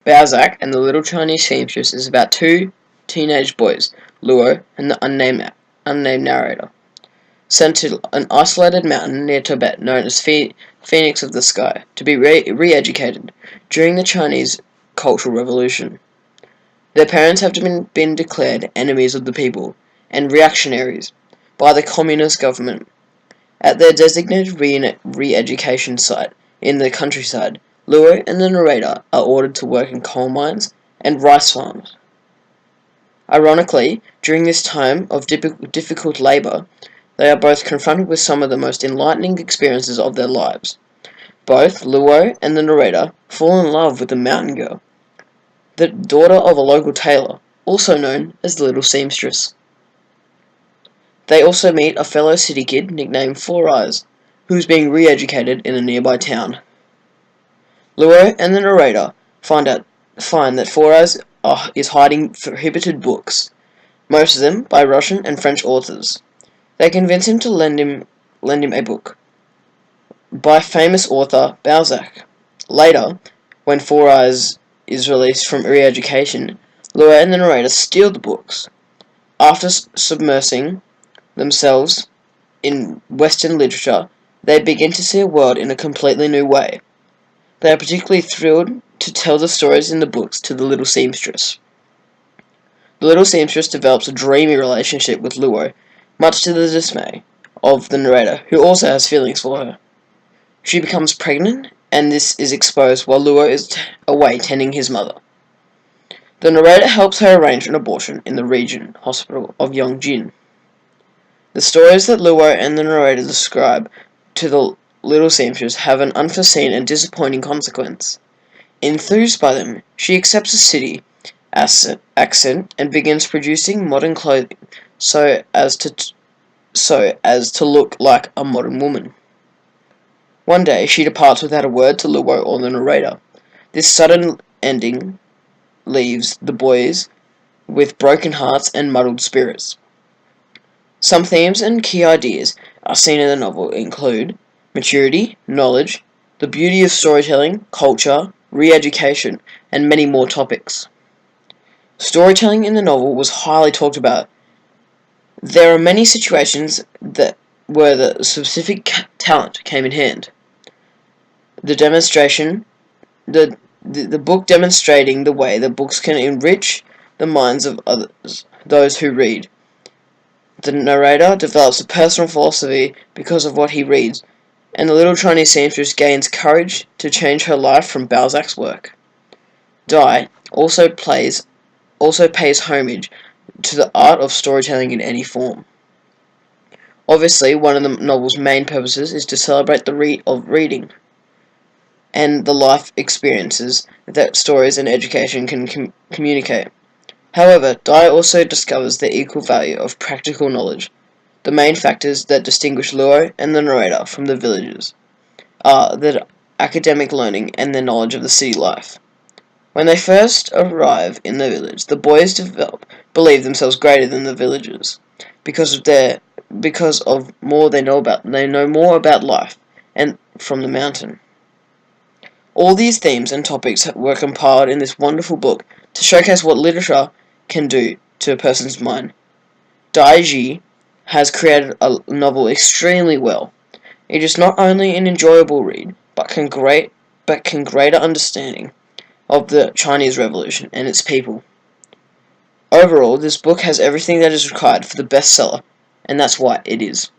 Balzac and the Little Chinese Seamstress is about two teenage boys, Luo and the unnamed narrator, sent to an isolated mountain near Tibet known as Phoenix of the Sky to be re-educated during the Chinese Cultural Revolution. Their parents have been declared enemies of the people and reactionaries by the communist government. At their designated re-education site in the countryside, Luo and the narrator are ordered to work in coal mines and rice farms. Ironically, during this time of difficult labour, they are both confronted with some of the most enlightening experiences of their lives. Both Luo and the narrator fall in love with the mountain girl, the daughter of a local tailor, also known as the Little Seamstress. They also meet a fellow city kid nicknamed Four Eyes, who is being re-educated in a nearby town. Luo and the narrator find that Four Eyes is hiding prohibited books, most of them by Russian and French authors. They convince him to lend him a book by famous author Balzac. Later, when Four Eyes is released from re-education, Luo and the narrator steal the books. After submersing themselves in Western literature, they begin to see a world in a completely new way. They are particularly thrilled to tell the stories in the books to the Little Seamstress. The Little Seamstress develops a dreamy relationship with Luo, much to the dismay of the narrator, who also has feelings for her. She becomes pregnant, and this is exposed while Luo is away tending his mother. The narrator helps her arrange an abortion in the region hospital of Yongjin. The stories that Luo and the narrator describe to the Little Seamstress have an unforeseen and disappointing consequence. Enthused by them, she accepts a city accent and begins producing modern clothing so as to look like a modern woman. One day, she departs without a word to Luo or the narrator. This sudden ending leaves the boys with broken hearts and muddled spirits. Some themes and key ideas are seen in the novel include maturity, knowledge, the beauty of storytelling, culture, re-education, and many more topics. Storytelling in the novel was highly talked about. There are many situations where the specific talent came in hand. The book demonstrating the way that books can enrich the minds of those who read. The narrator develops a personal philosophy because of what he reads, and the Little Chinese Seamstress gains courage to change her life from Balzac's work. Dai also pays homage to the art of storytelling in any form. Obviously, one of the novel's main purposes is to celebrate the of reading and the life experiences that stories and education can communicate. However, Dai also discovers the equal value of practical knowledge. The main factors that distinguish Luo and the narrator from the villagers are their academic learning and their knowledge of the city life. When they first arrive in the village, the boys believe themselves greater than the villagers because of more they know more about life and from the mountain. All these themes and topics were compiled in this wonderful book to showcase what literature can do to a person's mind. Dai Ji has created a novel extremely well. It is not only an enjoyable read, but can greater understanding of the Chinese Revolution and its people. Overall, this book has everything that is required for the bestseller, and that's why it is.